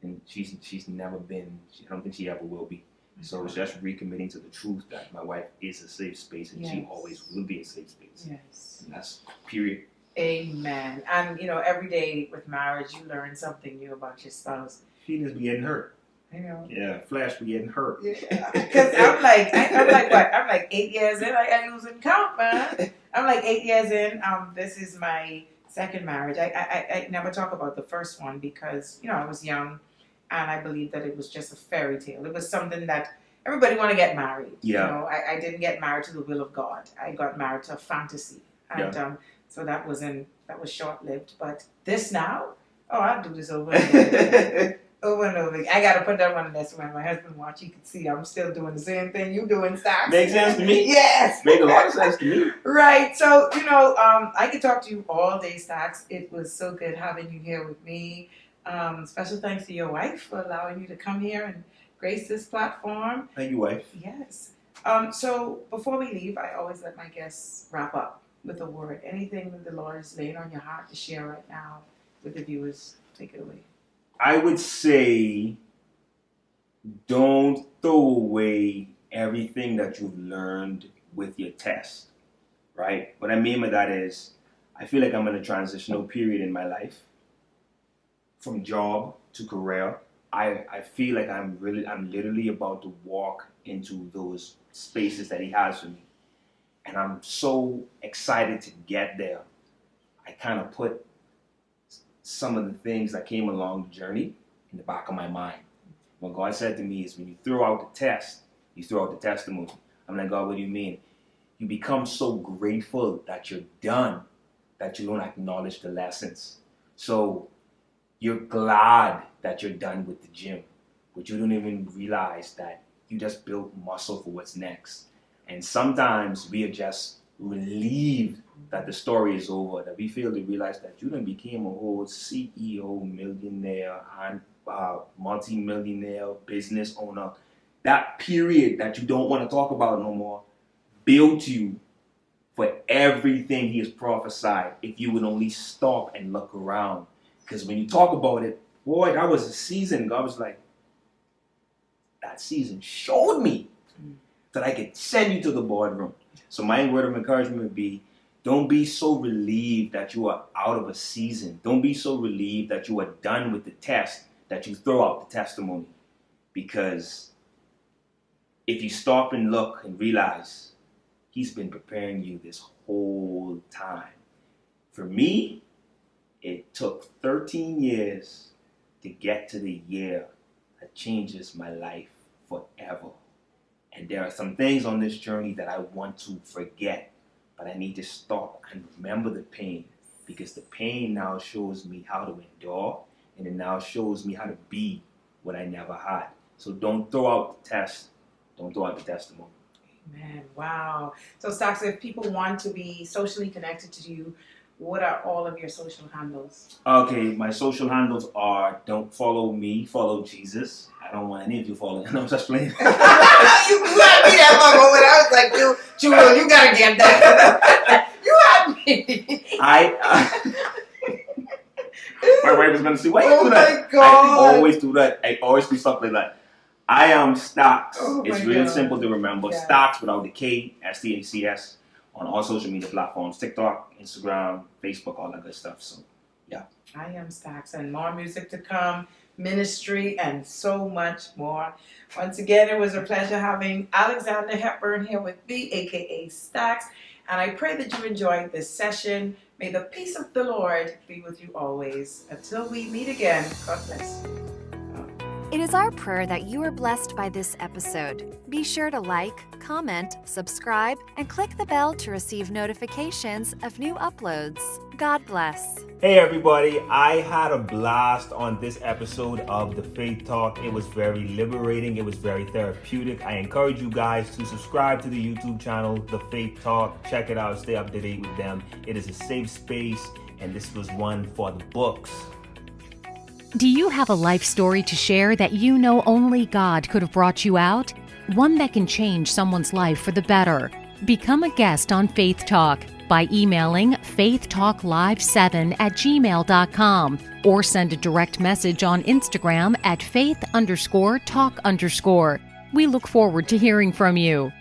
B: and she's never been. I don't think she ever will be. So it's just recommitting to the truth that my wife is a safe space, and she always will be a safe space.
A: Yes.
B: And that's period.
A: Amen. And every day with marriage, you learn something new about your spouse.
B: Feelings be getting hurt. Yeah, flesh be getting hurt.
A: Yeah, because I'm like what? I'm like 8 years in. I losing count, man. I'm like 8 years in. This is my second marriage. I never talk about the first one because I was young, and I believed that it was just a fairy tale. It was something that everybody want to get married.
B: Yeah.
A: I didn't get married to the will of God. I got married to a fantasy, and so that was short lived. But this now, I'll do this over and over. Over and over. I got to put that one in there so when my husband watch, he can see I'm still doing the same thing you doing, STACS.
B: Makes sense to me.
A: Yes.
B: Makes a lot of sense to me.
A: Right. So, I could talk to you all day, STACS. It was so good having you here with me. Special thanks to your wife for allowing you to come here and grace this platform.
B: Thank you, wife.
A: Yes. So before we leave, I always let my guests wrap up with a word. Anything that the Lord is laying on your heart to share right now with the viewers. Take it away.
B: I would say don't throw away everything that you've learned with your test, right? What I mean by that is I feel like I'm in a transitional period in my life from job to career. I feel like I'm literally about to walk into those spaces that he has for me. And I'm so excited to get there. I kind of put some of the things that came along the journey in the back of my mind. What God said to me is when you throw out the test, you throw out the testimony. I'm like, God, what do you mean? You become so grateful that you're done that you don't acknowledge the lessons. So you're glad that you're done with the gym, but you don't even realize that you just built muscle for what's next. And sometimes we are just relieved that the story is over, that we fail to realize that you done became a whole CEO, millionaire, and multi-millionaire, business owner. That period that you don't want to talk about no more built you for everything he has prophesied if you would only stop and look around. Because when you talk about it, boy, that was a season. God was like, that season showed me that I could send you to the boardroom. So my word of encouragement would be, don't be so relieved that you are out of a season. Don't be so relieved that you are done with the test that you throw out the testimony. Because if you stop and look and realize he's been preparing you this whole time. For me, it took 13 years to get to the year that changes my life forever. And there are some things on this journey that I want to forget, but I need to stop and remember the pain, because the pain now shows me how to endure, and it now shows me how to be what I never had. So don't throw out the test. Don't throw out the testimony.
A: Amen. Wow. So, STACS, if people want to be socially connected to you, what are all of your social handles?
B: Okay, my social handles are, don't follow me, follow Jesus. I don't want any of you following. No, I'm just playing.
A: You had me that moment. I was like, Jewel, you gotta get that. You had me.
B: My wife is gonna see, why you do
A: my
B: that?
A: God.
B: I always do that. I always do something like that. I am STACS. It's
A: my
B: really
A: God.
B: simple to remember.
A: Yes.
B: STACS without the K, STACS, on all social media platforms, TikTok, Instagram, Facebook, all that good stuff. So, yeah.
A: I am STACS, and more music to come, ministry, and so much more. Once again, it was a pleasure having Alexander Hepburn here with me, aka STACS, and I pray that you enjoyed this session. May the peace of the Lord be with you always. Until we meet again, God bless you.
C: It is our prayer that you are blessed by this episode. Be sure to like, comment, subscribe, and click the bell to receive notifications of new uploads. God bless.
B: Hey everybody, I had a blast on this episode of The Faith Talk. It was very liberating. It was very therapeutic. I encourage you guys to subscribe to the YouTube channel, The Faith Talk. Check it out. Stay up to date with them. It is a safe space, and this was one for the books.
D: Do you have a life story to share that you know only God could have brought you out? One that can change someone's life for the better. Become a guest on Faith Talk by emailing faithtalklive7@gmail.com or send a direct message on Instagram at faith_talk_. We look forward to hearing from you.